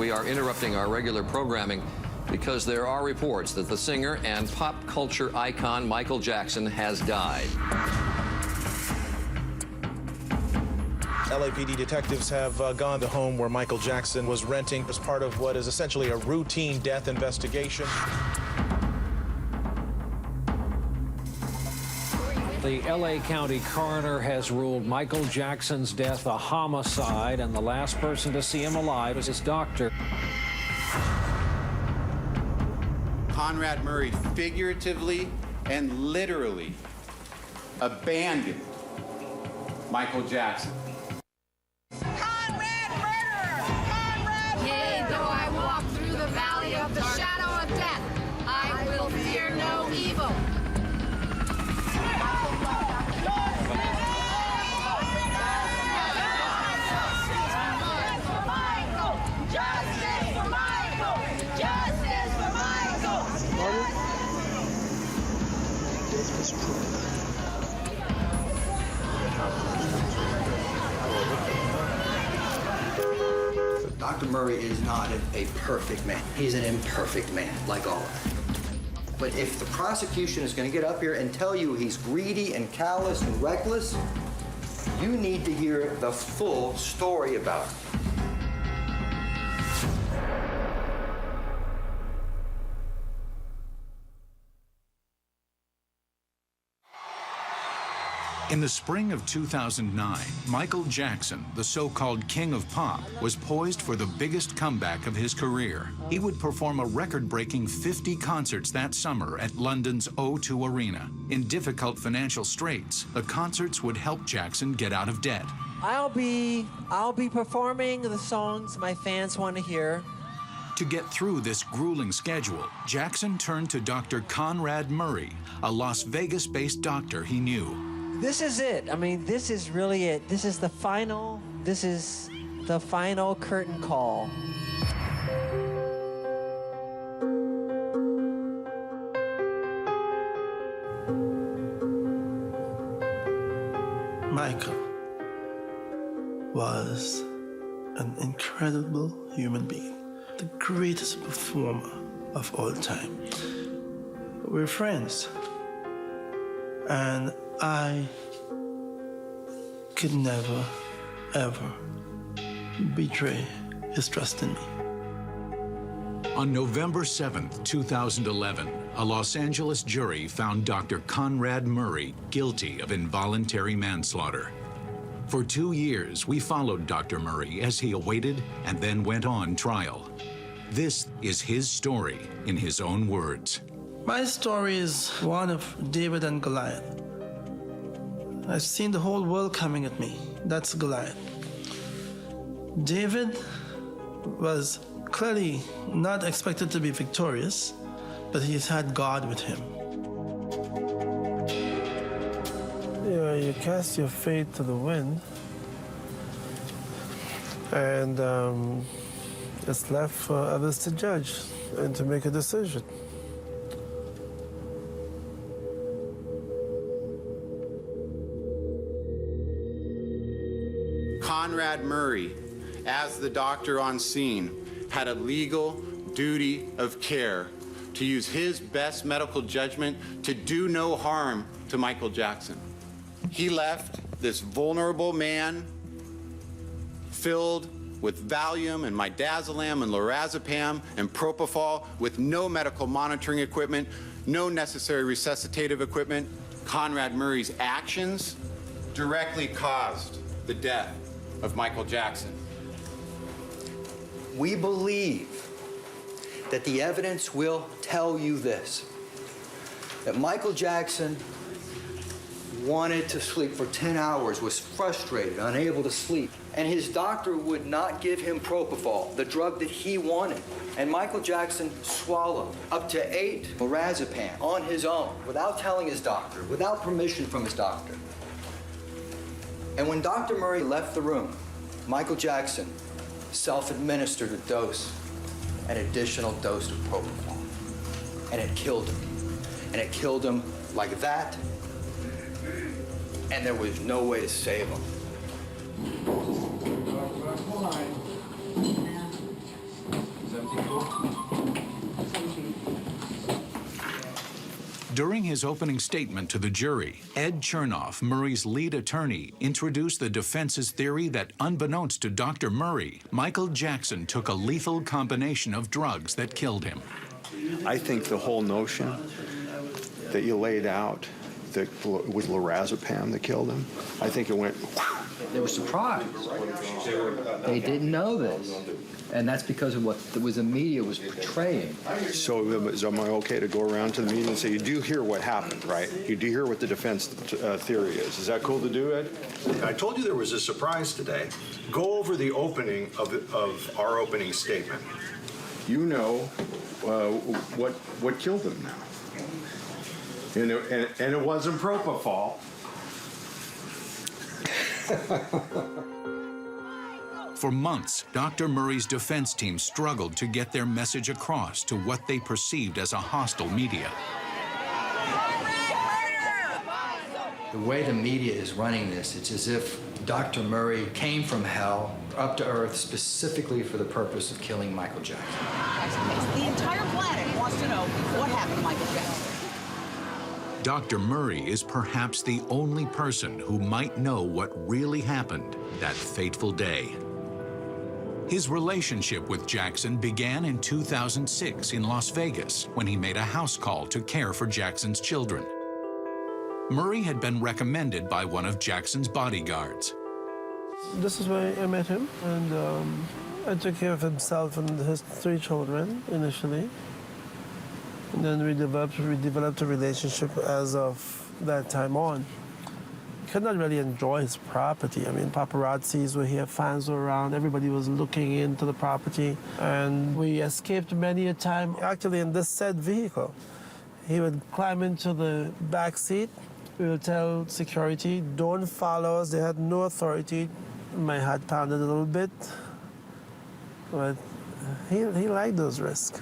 we are interrupting our regular programming because there are reports that the singer and pop culture icon Michael Jackson has died. LAPD detectives have gone to the home where Michael Jackson was renting as part of what is essentially a routine death investigation. The L.A. County coroner has ruled Michael Jackson's death a homicide, and the last person to see him alive is his doctor. Conrad Murray figuratively and literally abandoned Michael Jackson. Conrad murderer! Conrad Yea, though I walk through the valley of the shadow of death, I will fear no evil. Justice for Michael! Justice for Michael! Dr. Murray is not a perfect man. He's an imperfect man, like all of us. But if the prosecution is going to get up here and tell you he's greedy and callous and reckless, you need to hear the full story about it. In the spring of 2009, Michael Jackson, the so-called king of pop, was poised for the biggest comeback of his career. He would perform a record-breaking 50 concerts that summer at London's O2 Arena. In difficult financial straits, the concerts would help Jackson get out of debt. I'll be performing the songs my fans want to hear. To get through this grueling schedule, Jackson turned to Dr. Conrad Murray, a Las Vegas-based doctor he knew. This is it. I mean, this is really it. This is the final curtain call. Michael was an incredible human being, the greatest performer of all time. We're friends, and I could never, ever betray his trust in me. On November 7th, 2011, a Los Angeles jury found Dr. Conrad Murray guilty of involuntary manslaughter. For 2 years, we followed Dr. Murray as he awaited and then went on trial. This is his story in his own words. My story is one of David and Goliath. I've seen the whole world coming at me. That's Goliath. David was clearly not expected to be victorious, but he's had God with him. Yeah, you cast your fate to the wind, and it's left for others to judge and to make a decision. Conrad Murray, as the doctor on scene, had a legal duty of care to use his best medical judgment to do no harm to Michael Jackson. He left this vulnerable man filled with Valium and midazolam and lorazepam and propofol with no medical monitoring equipment, no necessary resuscitative equipment. Conrad Murray's actions directly caused the death of Michael Jackson. We believe that the evidence will tell you this, that Michael Jackson wanted to sleep for 10 hours, was frustrated, unable to sleep, and his doctor would not give him propofol, the drug that he wanted. And Michael Jackson swallowed up to 8 lorazepam on his own, without telling his doctor, without permission from his doctor. And when Dr. Murray left the room, Michael Jackson self-administered an additional dose of propofol. And it killed him. And it killed him like that. And there was no way to save him. During his opening statement to the jury, Ed Chernoff, Murray's lead attorney, introduced the defense's theory that, unbeknownst to Dr. Murray, Michael Jackson took a lethal combination of drugs that killed him. I think the whole notion that you laid out that it was lorazepam that killed him, I think it went... They were surprised. They didn't know this. And that's because of what the media was portraying. So am I okay to go around to the media and say, you do hear what happened, right? You do hear what the defense theory is. Is that cool to do, Ed? I told you there was a surprise today. Go over the opening of our opening statement. You know what killed him now. And it wasn't propofol. For months, Dr. Murray's defense team struggled to get their message across to what they perceived as a hostile media. The way the media is running this, it's as if Dr. Murray came from hell up to earth specifically for the purpose of killing Michael Jackson. The entire planet wants to know what happened to Michael Jackson. Dr. Murray is perhaps the only person who might know what really happened that fateful day. His relationship with Jackson began in 2006 in Las Vegas when he made a house call to care for Jackson's children. Murray had been recommended by one of Jackson's bodyguards. This is where I met him, and I took care of himself and his 3 children initially. And then we developed a relationship as of that time on. Could not really enjoy his property. I mean, paparazzis were here, fans were around, everybody was looking into the property. And we escaped many a time, actually in this said vehicle. He would climb into the back seat. We would tell security, don't follow us. They had no authority. My heart pounded a little bit. But he liked those risks.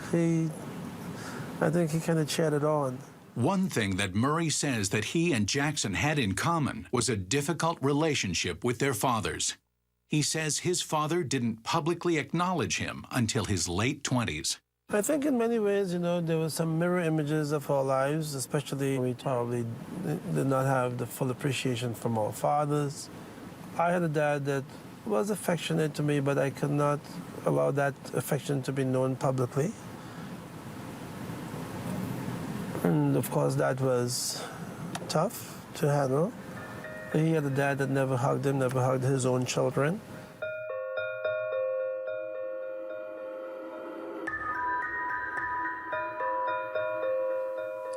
I think he kind of cheered it on. One thing that Murray says that he and Jackson had in common was a difficult relationship with their fathers. He says his father didn't publicly acknowledge him until his late 20s. I think in many ways, you know, there were some mirror images of our lives, especially we probably did not have the full appreciation from our fathers. I had a dad that was affectionate to me, but I could not allow that affection to be known publicly. And of course, that was tough to handle. He had a dad that never hugged him, never hugged his own children.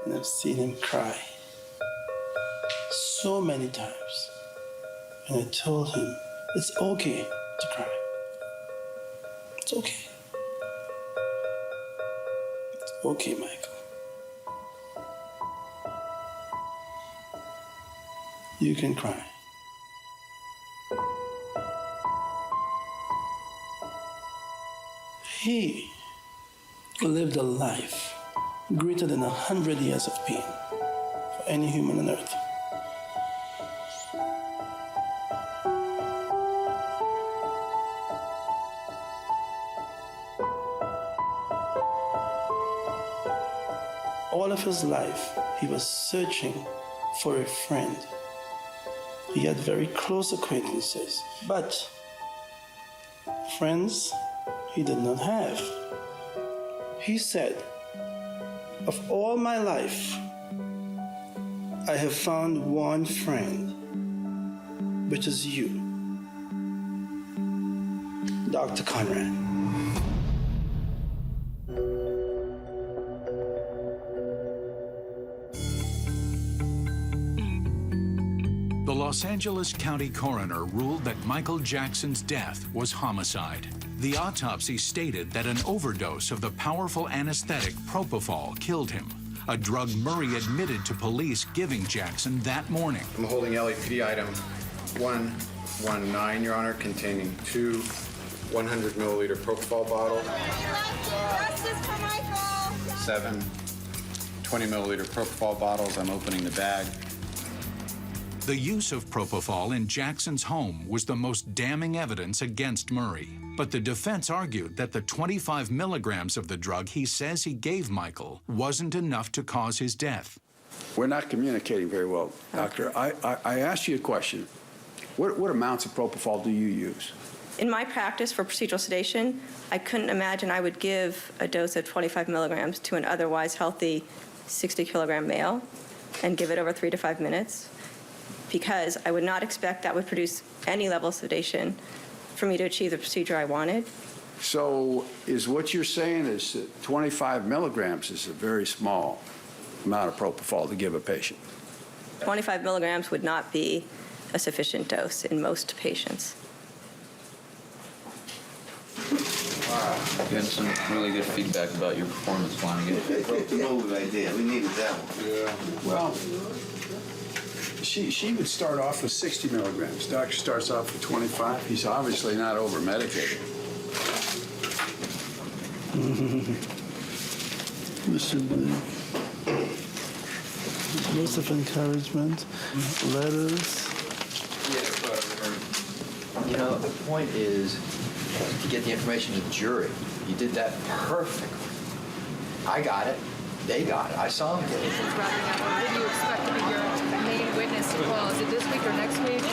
And I've seen him cry so many times. And I told him, it's okay to cry. It's okay. It's okay, Michael. You can cry. He lived a life greater than 100 years of pain for any human on earth. All of his life, he was searching for a friend. He had very close acquaintances, but friends he did not have. He said, of all my life, I have found one friend, which is you, Dr. Conrad. The Los Angeles County coroner ruled that Michael Jackson's death was homicide. The autopsy stated that an overdose of the powerful anesthetic propofol killed him, a drug Murray admitted to police giving Jackson that morning. I'm holding LAPD item 119, Your Honor, containing 2 100-milliliter propofol bottles, 7 20-milliliter propofol bottles. I'm opening the bag. The use of propofol in Jackson's home was the most damning evidence against Murray. But the defense argued that the 25 milligrams of the drug he says he gave Michael wasn't enough to cause his death. We're not communicating very well, Doctor. I asked you a question. What amounts of propofol do you use? In my practice for procedural sedation, I couldn't imagine I would give a dose of 25 milligrams to an otherwise healthy 60-kilogram male and give it over 3 to 5 minutes, because I would not expect that would produce any level of sedation for me to achieve the procedure I wanted. So is what you're saying is that 25 milligrams is a very small amount of propofol to give a patient? 25 milligrams would not be a sufficient dose in most patients. You had some really good feedback about your performance, Flanagan. Old idea. We needed that one. Yeah. Well, she would start off with 60 milligrams. Doctor starts off with 25. He's obviously not over-medicated. Lots of encouragement, letters. You know, the point is to get the information to the jury. You did that perfectly. I got it. They got it. I saw them get it. Wrapping up, when do you expect to be your main witness to call? Is it this week or next week?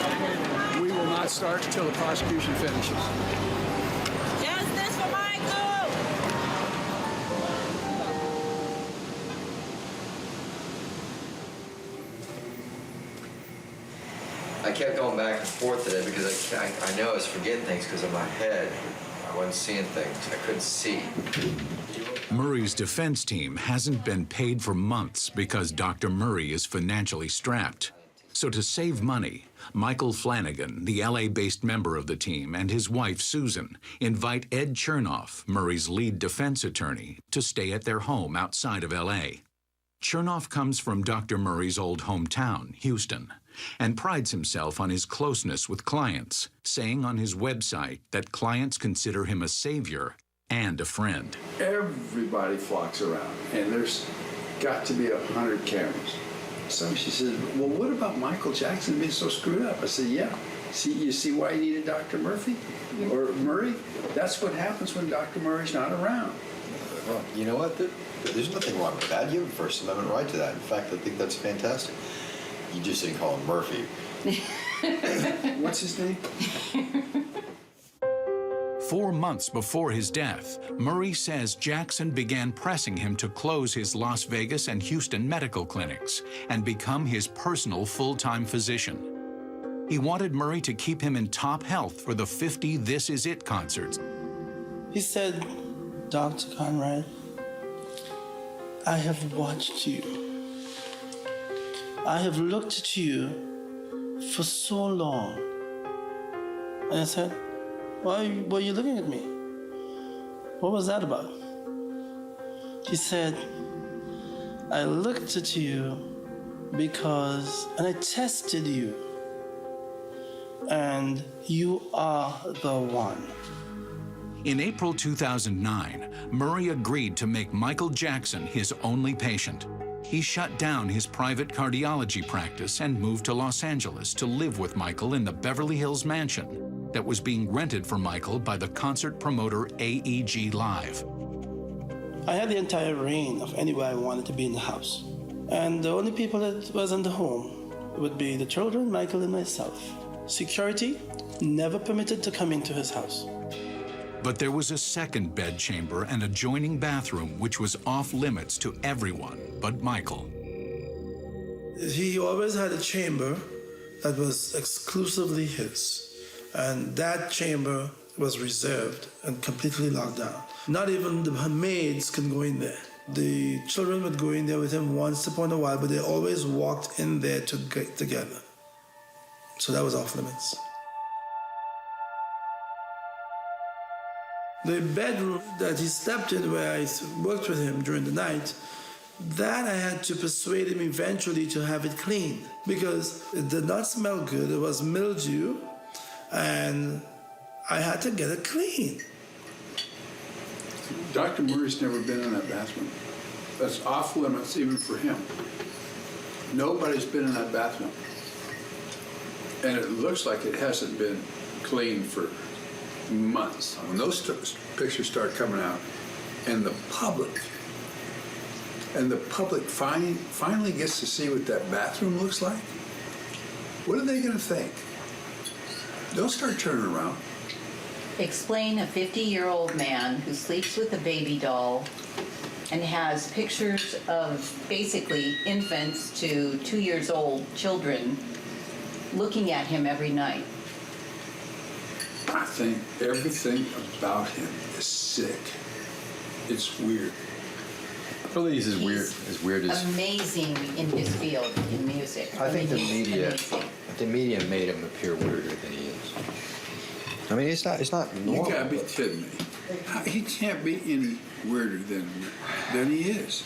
We will not start until the prosecution finishes. Justice for Michael! I kept going back and forth today because I know I was forgetting things because of my head. I wasn't seeing things. I couldn't see. Murray's defense team hasn't been paid for months because Dr. Murray is financially strapped. So to save money, Michael Flanagan, the LA-based member of the team, and his wife, Susan, invite Ed Chernoff, Murray's lead defense attorney, to stay at their home outside of LA. Chernoff comes from Dr. Murray's old hometown, Houston, and prides himself on his closeness with clients, saying on his website that clients consider him a savior and a friend. Everybody flocks around, and there's got to be 100 cameras. So she said, well, what about Michael Jackson being so screwed up? I said, yeah. You see why you needed Dr. Murphy? Or Murray? That's what happens when Dr. Murray's not around. Well, you know what? There's nothing wrong with that. You have a First Amendment right to that. In fact, I think that's fantastic. You just didn't call him Murphy. What's his name? 4 months before his death, Murray says Jackson began pressing him to close his Las Vegas and Houston medical clinics and become his personal full-time physician. He wanted Murray to keep him in top health for the 50 This Is It concerts. He said, Dr. Conrad, I have watched you. I have looked at you for so long. And I said, why were you looking at me? What was that about? He said, I looked at you because, and I tested you, and you are the one. In April 2009, Murray agreed to make Michael Jackson his only patient. He shut down his private cardiology practice and moved to Los Angeles to live with Michael in the Beverly Hills mansion that was being rented for Michael by the concert promoter AEG Live. I had the entire reign of anywhere I wanted to be in the house. And the only people that was in the home would be the children, Michael, and myself. Security never permitted to come into his house. But there was a second bed chamber and adjoining bathroom which was off limits to everyone but Michael. He always had a chamber that was exclusively his. And that chamber was reserved and completely locked down. Not even the maids can go in there. The children would go in there with him once upon a while, but they always walked in there to get together. So that was off limits. The bedroom that he slept in, where I worked with him during the night, that I had to persuade him eventually to have it cleaned because it did not smell good. It was mildew, and I had to get it clean. Dr. Murray's never been in that bathroom. That's off limits even for him. Nobody's been in that bathroom. And it looks like it hasn't been cleaned for months. When those pictures start coming out, and the public finally gets to see what that bathroom looks like, what are they going to think? They'll start turning around. Explain a 50-year-old man who sleeps with a baby doll and has pictures of basically infants to 2 years old children looking at him every night. I think everything about him is sick. It's weird. I believe he's as weird as Amazing in his field, in music. I think mean, the media made him appear weirder than he is. I mean, it's not normal. You gotta be kidding me. He can't be any weirder than he is.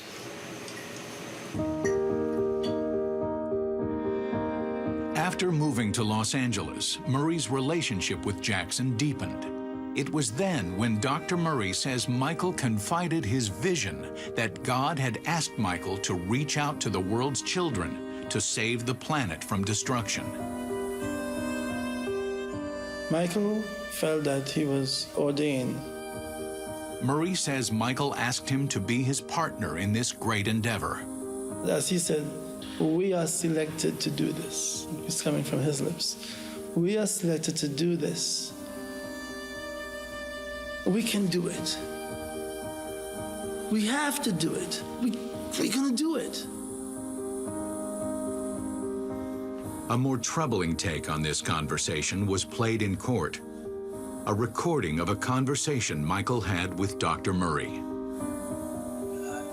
After moving to Los Angeles, Murray's relationship with Jackson deepened. It was then when Dr. Murray says Michael confided his vision that God had asked Michael to reach out to the world's children to save the planet from destruction. Michael felt that he was ordained. Murray says Michael asked him to be his partner in this great endeavor. As he said, we are selected to do this. It's coming from his lips. We are selected to do this. We can do it. We have to do it. We're gonna do it. A more troubling take on this conversation was played in court. A recording of a conversation Michael had with Dr. Murray.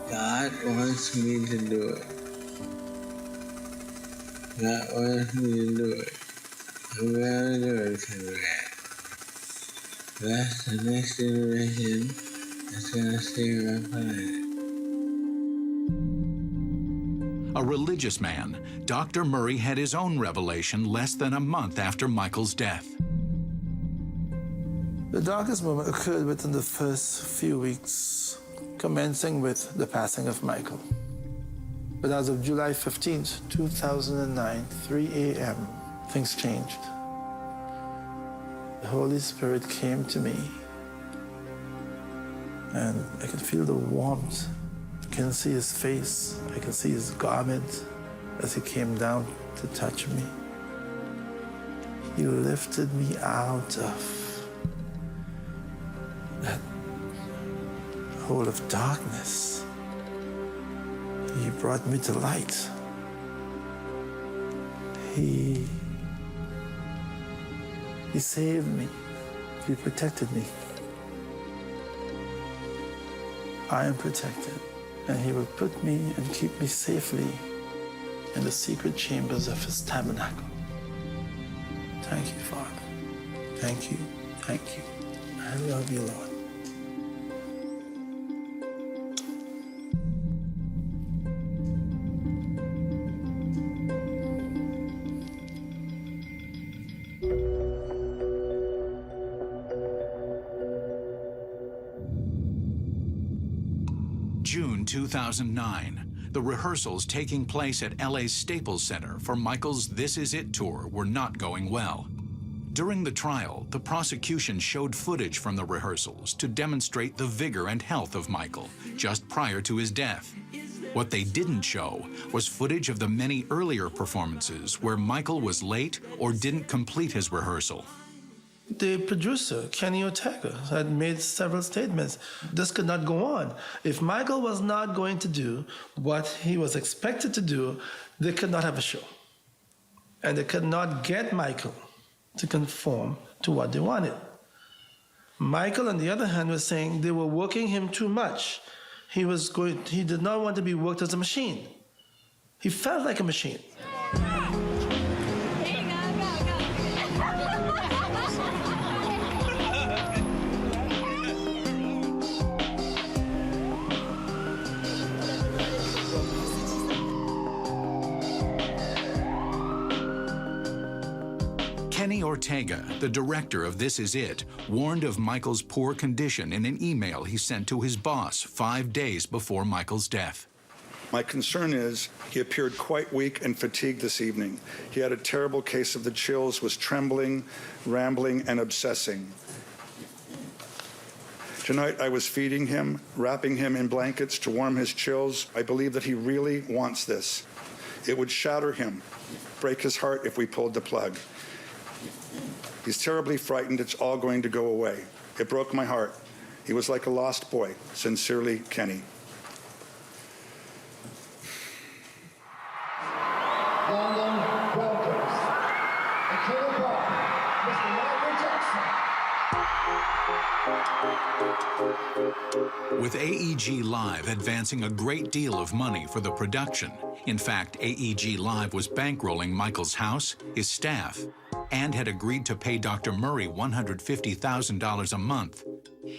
God wants me to do it. God wants me to do it. I'm gonna do it, Conrad. That's the next generation that's gonna save our planet. A religious man, Dr. Murray had his own revelation less than a month after Michael's death. The darkest moment occurred within the first few weeks, commencing with the passing of Michael. But as of July 15th, 2009, 3 a.m., things changed. The Holy Spirit came to me, and I could feel the warmth. I can see his face. I can see his garment as he came down to touch me. He lifted me out of that hole of darkness. He brought me to light. He saved me. He protected me. I am protected, and he will put me and keep me safely in the secret chambers of his tabernacle. Thank you, Father. Thank you. Thank you. I love you, Lord. June 2009, the rehearsals taking place at LA's Staples Center for Michael's This Is It tour were not going well. During the trial, the prosecution showed footage from the rehearsals to demonstrate the vigor and health of Michael just prior to his death. What they didn't show was footage of the many earlier performances where Michael was late or didn't complete his rehearsal. The producer, Kenny Ortega, had made several statements. This could not go on. If Michael was not going to do what he was expected to do, they could not have a show. And they could not get Michael to conform to what they wanted. Michael, on the other hand, was saying they were working him too much. He did not want to be worked as a machine. He felt like a machine. Kenny Ortega, the director of This Is It, warned of Michael's poor condition in an email he sent to his boss 5 days before Michael's death. My concern is he appeared quite weak and fatigued this evening. He had a terrible case of the chills, was trembling, rambling, and obsessing. Tonight I was feeding him, wrapping him in blankets to warm his chills. I believe that he really wants this. It would shatter him, break his heart if we pulled the plug. He's terribly frightened it's all going to go away. It broke my heart. He was like a lost boy. Sincerely, Kenny. London welcomes the killer bar, Mr. Michael Jackson. With AEG Live advancing a great deal of money for the production, in fact, AEG Live was bankrolling Michael's house, his staff, and had agreed to pay Dr. Murray $150,000 a month.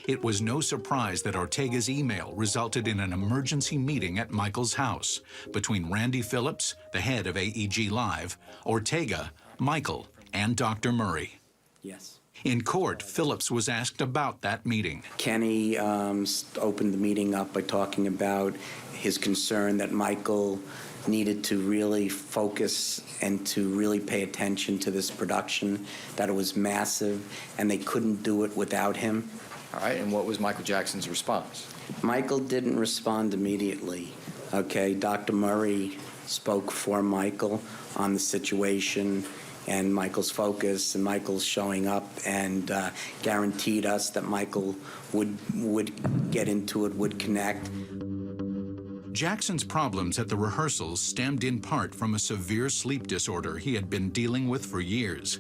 It was no surprise that Ortega's email resulted in an emergency meeting at Michael's house between Randy Phillips, the head of AEG Live, Ortega, Michael, and Dr. Murray. Yes. In court, Phillips was asked about that meeting. Kenny opened the meeting up by talking about his concern that Michael needed to really focus and to really pay attention to this production, that it was massive, and they couldn't do it without him. All right, and what was Michael Jackson's response? Michael didn't respond immediately. Okay, Dr. Murray spoke for Michael on the situation and Michael's focus and Michael's showing up, and guaranteed us that Michael would get into it, would connect. Jackson's problems at the rehearsals stemmed in part from a severe sleep disorder he had been dealing with for years.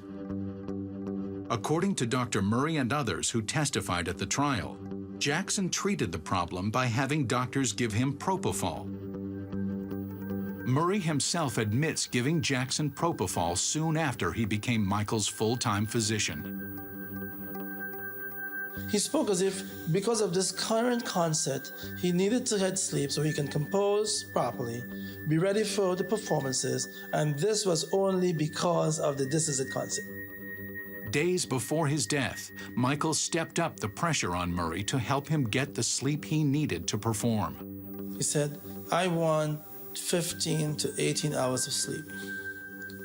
According to Dr. Murray and others who testified at the trial, Jackson treated the problem by having doctors give him propofol. Murray himself admits giving Jackson propofol soon after he became Michael's full-time physician. He spoke as if, because of this current concert, he needed to get sleep so he can compose properly, be ready for the performances, and this was only because of the This Is It concert. Days before his death, Michael stepped up the pressure on Murray to help him get the sleep he needed to perform. He said, I want 15 to 18 hours of sleep.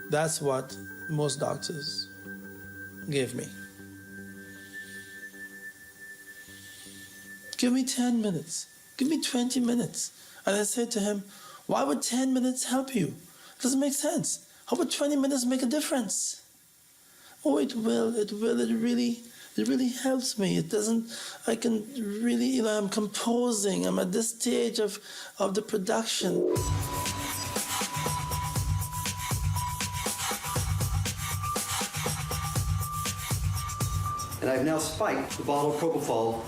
That's what most doctors gave me. Give me 10 minutes. Give me 20 minutes. And I said to him, why would 10 minutes help you? It doesn't make sense. How would 20 minutes make a difference? Oh, it will. It really helps me. It doesn't, I can really, I'm composing. I'm at this stage of the production. And I've now spiked the bottle of propofol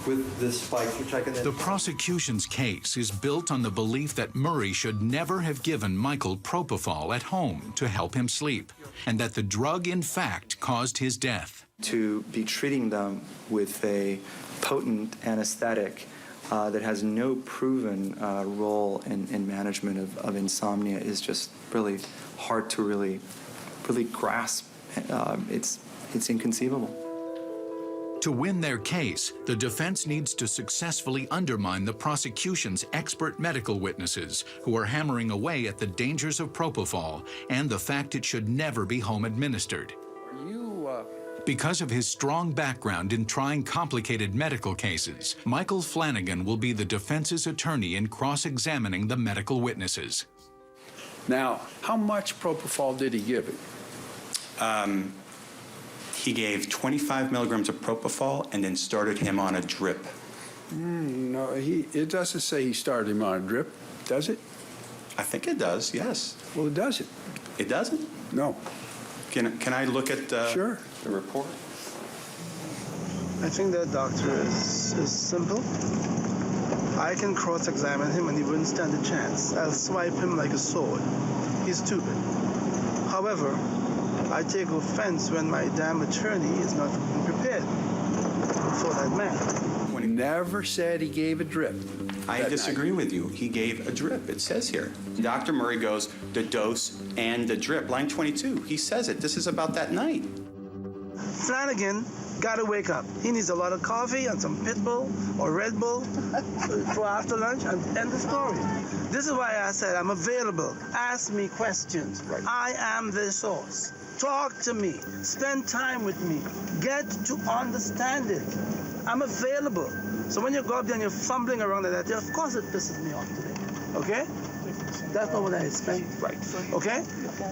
with this spike, which I can then... The prosecution's case is built on the belief that Murray should never have given Michael propofol at home to help him sleep, and that the drug, in fact, caused his death. To be treating them with a potent anesthetic that has no proven role in management of insomnia is just really hard to really grasp. It's inconceivable. To win their case, the defense needs to successfully undermine the prosecution's expert medical witnesses who are hammering away at the dangers of propofol and the fact it should never be home administered. Because of his strong background in trying complicated medical cases, Michael Flanagan will be the defense's attorney in cross-examining the medical witnesses. Now, how much propofol did he give it? He gave 25 milligrams of propofol and then started him on a drip. No, it doesn't say he started him on a drip, does it? I think it does, yes. Well, it doesn't. It doesn't? No. Can I look at sure. The report? I think that doctor is simple. I can cross-examine him and he wouldn't stand a chance. I'll swipe him like a sword. He's stupid. However, I take offense when my damn attorney is not prepared for that man. When he never said he gave a drip. I disagree with you. He gave a drip. It says here. Dr. Murray goes, the dose and the drip. Line 22. He says it. This is about that night. Flanagan gotta wake up. He needs a lot of coffee and some Pit Bull or Red Bull for after lunch and end the story. This is why I said I'm available. Ask me questions. Right. I am the source. Talk to me. Spend time with me. Get to understand it. I'm available. So when you go up there and you're fumbling around like that, of course it pisses me off today. Okay? That's not what I expect. Right. Okay?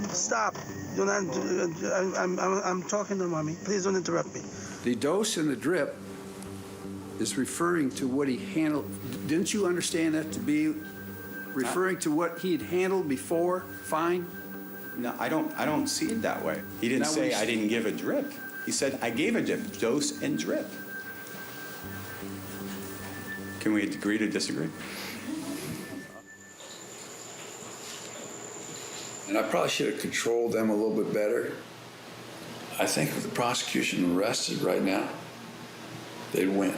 Stop. Do not, I'm talking to mommy. Please don't interrupt me. The dose and the drip is referring to what he handled. Didn't you understand that to be referring to what he had handled before? Fine? No, I don't see it that way. He didn't say I didn't give a drip. He said I gave a drip, dose and drip. Can we agree to disagree? And I probably should have controlled them a little bit better. I think if the prosecution arrested right now, they'd win.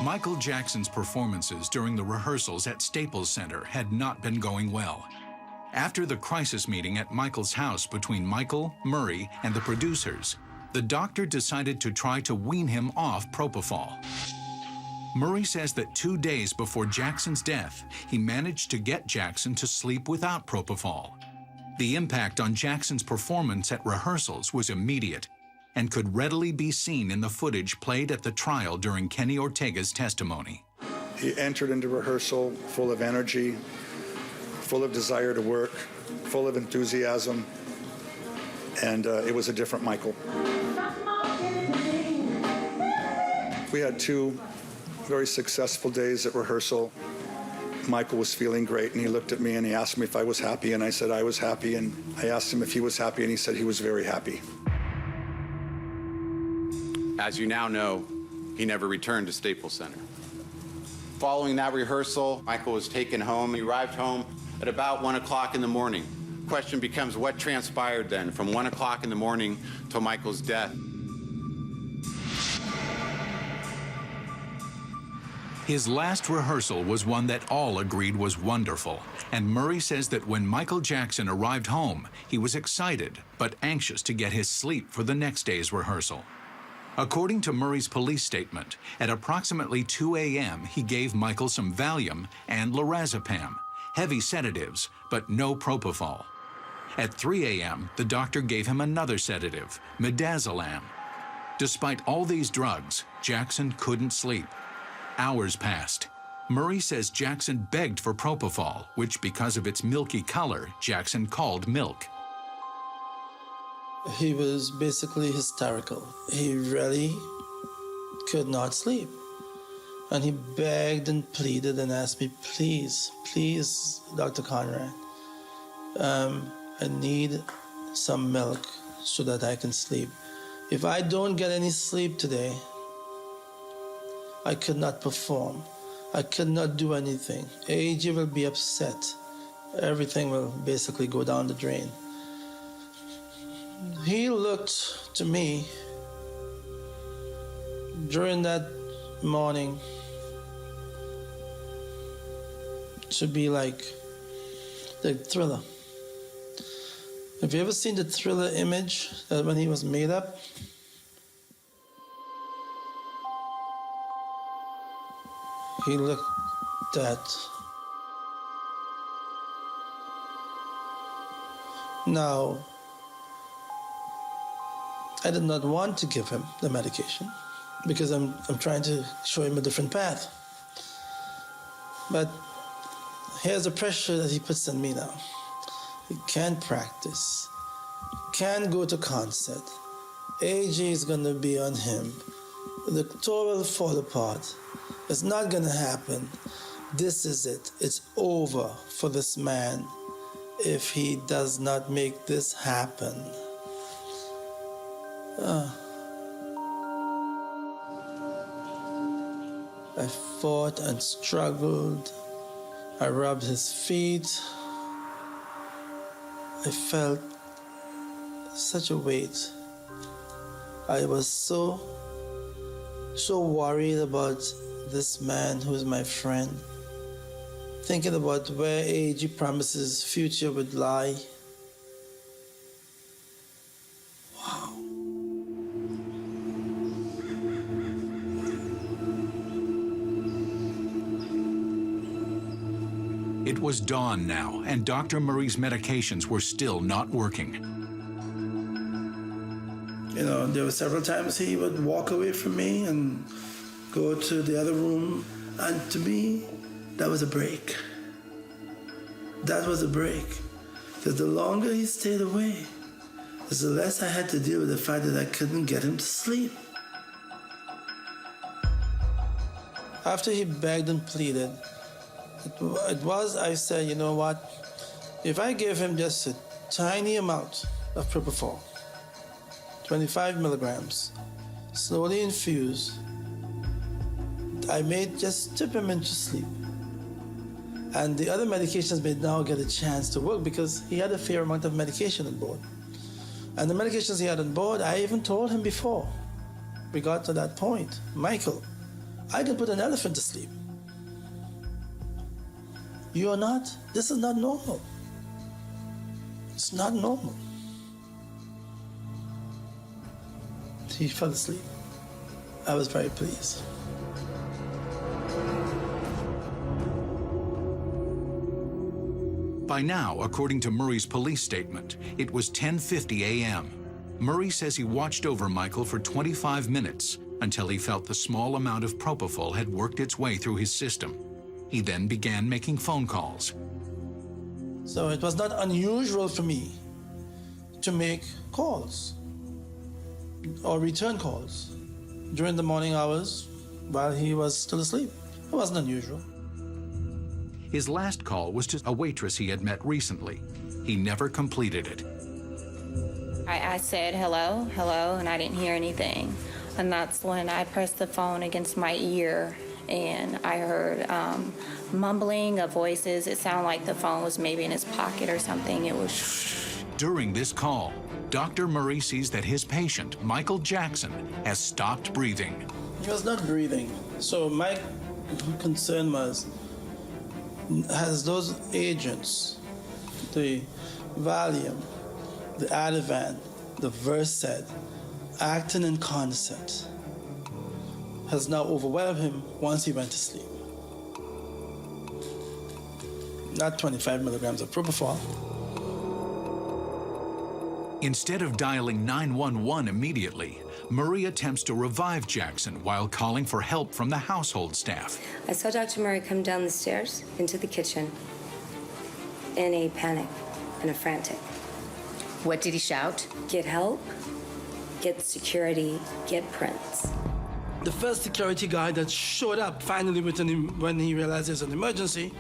Michael Jackson's performances during the rehearsals at Staples Center had not been going well. After the crisis meeting at Michael's house between Michael, Murray, and the producers, the doctor decided to try to wean him off propofol. Murray says that 2 days before Jackson's death, he managed to get Jackson to sleep without propofol. The impact on Jackson's performance at rehearsals was immediate and could readily be seen in the footage played at the trial during Kenny Ortega's testimony. He entered into rehearsal full of energy, full of desire to work, full of enthusiasm, and it was a different Michael. We had 2 very successful days at rehearsal. Michael was feeling great, and he looked at me and he asked me if I was happy, and I said I was happy, and I asked him if he was happy, and he said he was very happy. As you now know, he never returned to Staples Center. Following that rehearsal, Michael was taken home. He arrived home at about 1 o'clock in the morning. The question becomes, what transpired then from 1 o'clock in the morning till Michael's death? His last rehearsal was one that all agreed was wonderful, and Murray says that when Michael Jackson arrived home, he was excited but anxious to get his sleep for the next day's rehearsal. According to Murray's police statement, at approximately 2 a.m., he gave Michael some Valium and lorazepam, heavy sedatives, but no propofol. At 3 a.m., the doctor gave him another sedative, midazolam. Despite all these drugs, Jackson couldn't sleep. Hours passed. Murray says Jackson begged for propofol, which, because of its milky color, Jackson called milk. He was basically hysterical. He really could not sleep. And he begged and pleaded and asked me, please, please, Dr. Conrad, I need some milk so that I can sleep. If I don't get any sleep today, I could not perform. I could not do anything. AG will be upset. Everything will basically go down the drain. He looked to me during that morning to be like the Thriller. Have you ever seen the Thriller image that when he was made up? He looked that. Now, I did not want to give him the medication because I'm trying to show him a different path. But here's the pressure that he puts on me now. He can't practice, can't go to concert. AG is gonna be on him. The tour will fall apart. It's not gonna happen. This is it. It's over for this man if he does not make this happen. I fought and struggled. I rubbed his feet. I felt such a weight. I was so worried about this man who's my friend, thinking about where AG promises future would lie. Wow. It was dawn now, and Dr. Murray's medications were still not working. You know, there were several times he would walk away from me and go to the other room. And to me, that was a break. That was a break. Because the longer he stayed away, the less I had to deal with the fact that I couldn't get him to sleep. After he begged and pleaded, I said, you know what? If I give him just a tiny amount of propofol, 25 milligrams, slowly infused, I may just tip him into sleep. And the other medications may now get a chance to work because he had a fair amount of medication on board. And the medications he had on board, I even told him before we got to that point, Michael, I can put an elephant to sleep. You are not, this is not normal. It's not normal. He fell asleep. I was very pleased. By now, according to Murray's police statement, it was 10:50 a.m. Murray says he watched over Michael for 25 minutes until he felt the small amount of propofol had worked its way through his system. He then began making phone calls. So it was not unusual for me to make calls or return calls during the morning hours while he was still asleep. It wasn't unusual. His last call was to a waitress he had met recently. He never completed it. I said hello, hello, and I didn't hear anything. And that's when I pressed the phone against my ear and I heard mumbling of voices. It sounded like the phone was maybe in his pocket or something. It was During this call, Dr. Murray sees that his patient, Michael Jackson, has stopped breathing. He was not breathing. So my concern was, has those agents, the Valium, the Ativan, the Versed, acting in concert, has now overwhelmed him once he went to sleep. Not 25 milligrams of propofol. Instead of dialing 911 immediately, Murray attempts to revive Jackson while calling for help from the household staff. I saw Dr. Murray come down the stairs into the kitchen in a panic and a frantic. What did he shout? Get help, get security, get Prince. The first security guard that showed up finally when he realized there's an emergency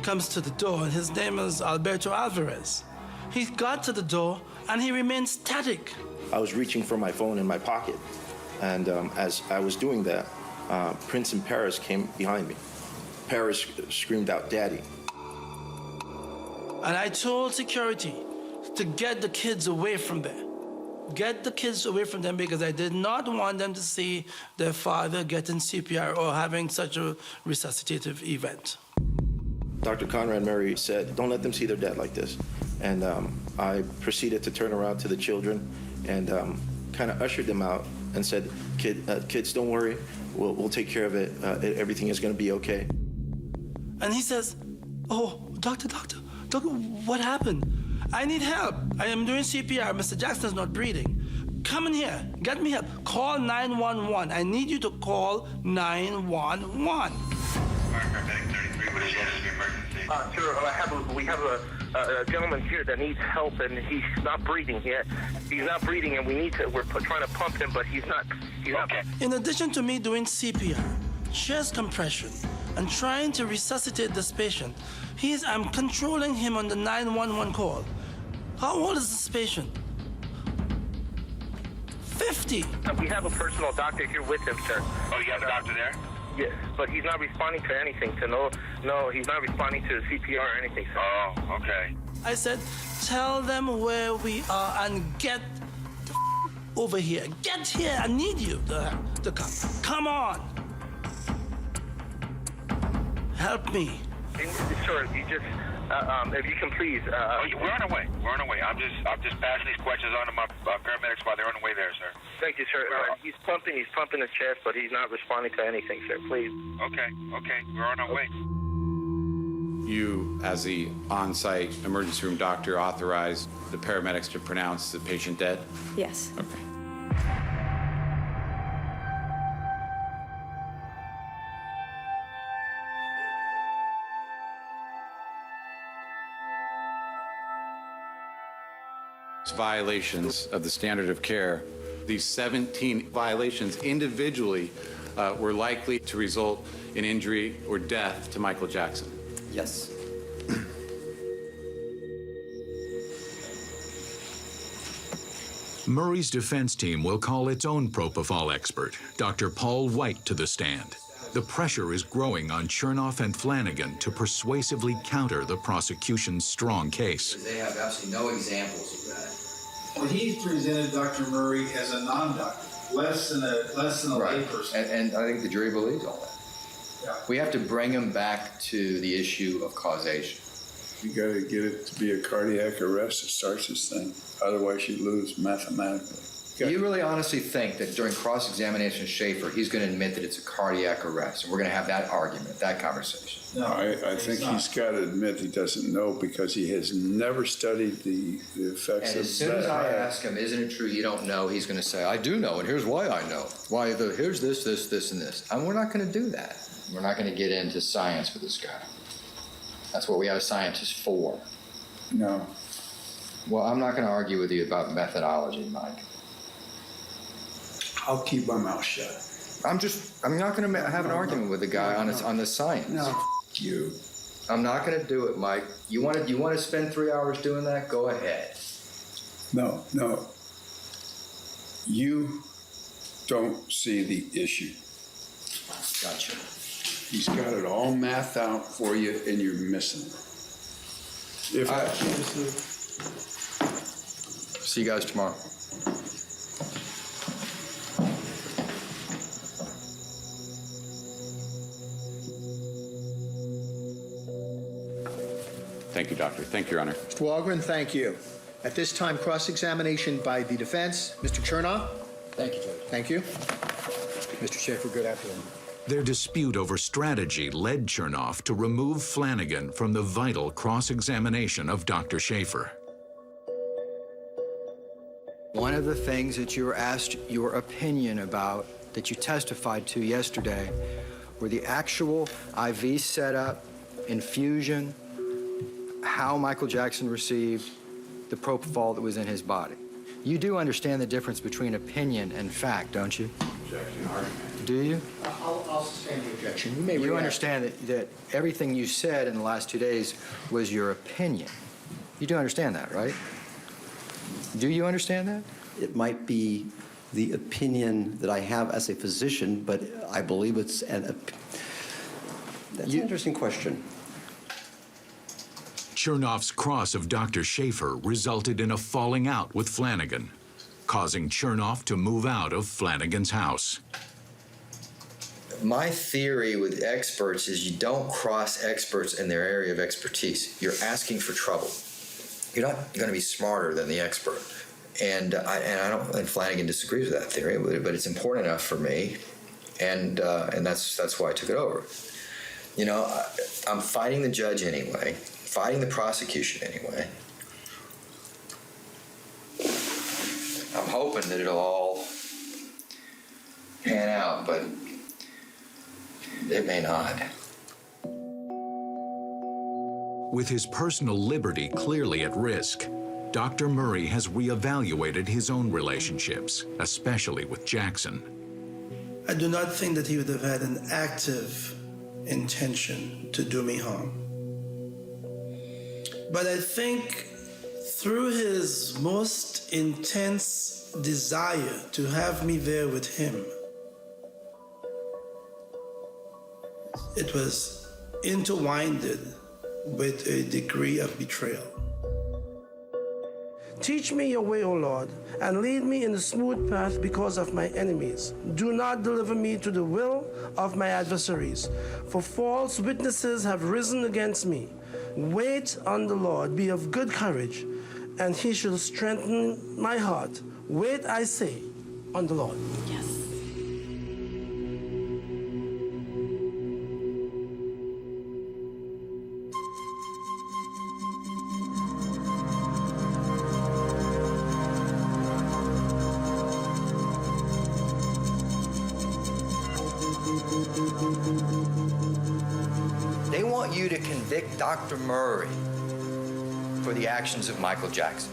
comes to the door, and his name is Alberto Alvarez. He got to the door and he remained static. I was reaching for my phone in my pocket, and as I was doing that, Prince and Paris came behind me. Paris screamed out, "Daddy." And I told security to get the kids away from there. Get the kids away from them because I did not want them to see their father getting CPR or having such a resuscitative event. Dr. Conrad Murray said, "Don't let them see their dad like this." And I proceeded to turn around to the children and kind of ushered them out and said, kids, don't worry. We'll take care of it. Everything is going to be okay. And he says, "Oh, doctor, what happened? I need help. I am doing CPR. Mr. Jackson's not breathing. Come in here. Get me help. Call 911. I need you to call 911. Sir, we have a gentleman here that needs help, and he's not breathing yet. He's not breathing, and we're trying to pump him, but he's not. Okay. In addition to me doing CPR, chest compression, and trying to resuscitate this patient, I'm controlling him on the 911 call. How old is this patient? 50. We have a personal doctor here with him, sir. Oh, you have a doctor there? Yes, but he's not responding to anything. No, he's not responding to CPR or anything, sir. Oh, okay. I said, tell them where we are and get over here. Get here. I need you to come. Come on. Help me. Sir, you just, if you can please. We're on our way. I'm just passing these questions on to my paramedics while they're on the way there, sir. Thank you, sir. He's pumping his chest, but he's not responding to anything, sir. Please. Okay. We're on our way. You, as the on-site emergency room doctor, authorized the paramedics to pronounce the patient dead? Yes. Okay. Violations of the standard of care. These 17 violations individually were likely to result in injury or death to Michael Jackson. Yes. Murray's defense team will call its own propofol expert, Dr. Paul White, to the stand. The pressure is growing on Chernoff and Flanagan to persuasively counter the prosecution's strong case. They have absolutely no examples of that. Well, he presented Dr. Murray as a non-doctor, less than a layperson. And I think the jury believes all that. Yeah. We have to bring him back to the issue of causation. You got to get it to be a cardiac arrest that starts this thing. Otherwise, you lose mathematically. Do you really honestly think that during cross-examination of Schaefer, he's going to admit that it's a cardiac arrest, and we're going to have that argument, that conversation? No, I think he's got to admit he doesn't know because he has never studied the effects And of as soon as I ask him, isn't it true you don't know, he's going to say, I do know, and here's why I know. Here's this, and this. And we're not going to do that. We're not going to get into science with this guy. That's what we have scientists for. No. Well, I'm not going to argue with you about methodology, Mike. I'll keep my mouth shut. I'm not going to have an argument with the guy on the science. No, you. I'm not going to do it, Mike. You want to spend 3 hours doing that? Go ahead. No. You don't see the issue. Gotcha. He's got it all mathed out for you, and you're missing it. See you guys tomorrow. Thank you, Doctor. Thank you, Your Honor. Mr. Walgren, thank you. At this time, cross-examination by the defense. Mr. Chernoff? Thank you, Judge. Thank you. Mr. Schaefer, good afternoon. Their dispute over strategy led Chernoff to remove Flanagan from the vital cross-examination of Dr. Schaefer. One of the things that you were asked your opinion about that you testified to yesterday were the actual IV setup, infusion, how Michael Jackson received the propofol that was in his body. You do understand the difference between opinion and fact, don't you? Objection, argument. Do you? I'll sustain the objection. You may You react. understand that everything you said in the last 2 days was your opinion. You do understand that, right? Do you understand that? It might be the opinion that I have as a physician, but I believe it's that's an interesting question. Chernoff's cross of Dr. Schaefer resulted in a falling out with Flanagan, causing Chernoff to move out of Flanagan's house. My theory with experts is you don't cross experts in their area of expertise. You're asking for trouble. You're not going to be smarter than the expert. And and Flanagan disagrees with that theory, but it's important enough for me, and that's why I took it over. You know, I'm fighting the judge anyway, fighting the prosecution anyway. I'm hoping that it'll all pan out, but it may not. With his personal liberty clearly at risk, Dr. Murray has reevaluated his own relationships, especially with Jackson. I do not think that he would have had an active intention to do me harm. But I think through his most intense desire to have me there with him, it was intertwined with a degree of betrayal. Teach me your way, O Lord, and lead me in the smooth path because of my enemies. Do not deliver me to the will of my adversaries, for false witnesses have risen against me. Wait on the Lord, be of good courage, and he shall strengthen my heart. Wait, I say, on the Lord. Yes. They want you to convict Dr. Murray for the actions of Michael Jackson.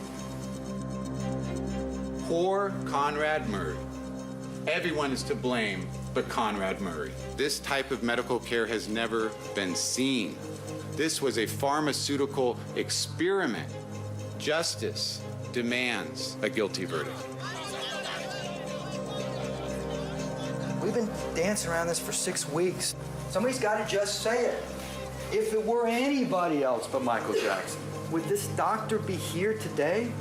Poor Conrad Murray. Everyone is to blame but Conrad Murray. This type of medical care has never been seen. This was a pharmaceutical experiment. Justice demands a guilty verdict. We've been dancing around this for 6 weeks. Somebody's got to just say it. If it were anybody else but Michael Jackson, would this doctor be here today?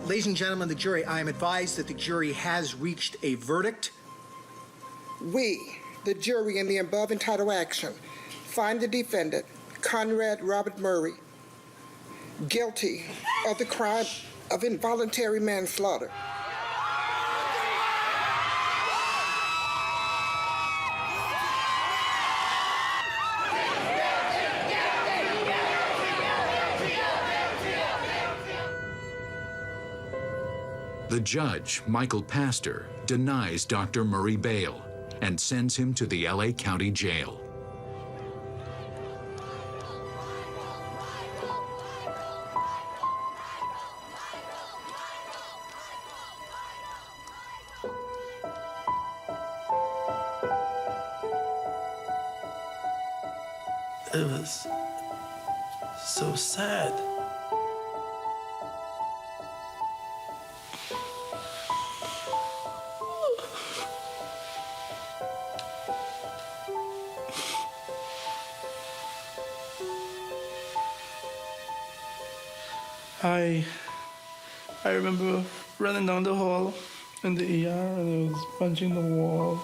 Ladies and gentlemen of the jury, I am advised that the jury has reached a verdict. We, the jury in the above entitled action, find the defendant, Conrad Robert Murray, guilty of the crime of involuntary manslaughter. The judge, Michael Pastor, denies Dr. Murray bail and sends him to the LA County Jail. It was so sad. I remember running down the hall in the ER and I was punching the wall.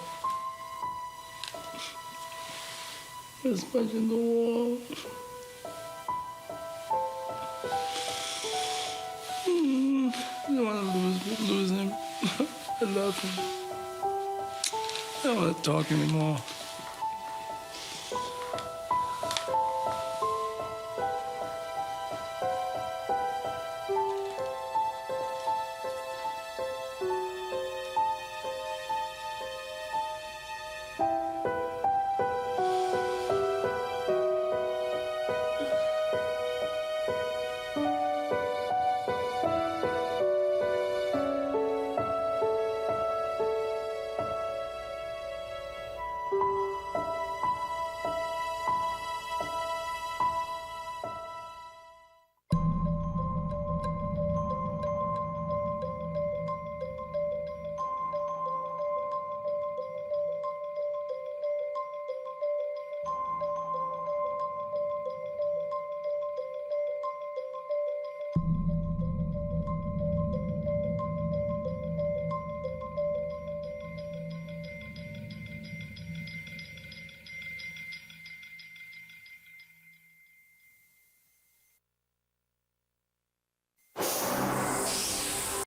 I was punching the wall. I don't want to lose him. I love him. I don't want to talk anymore.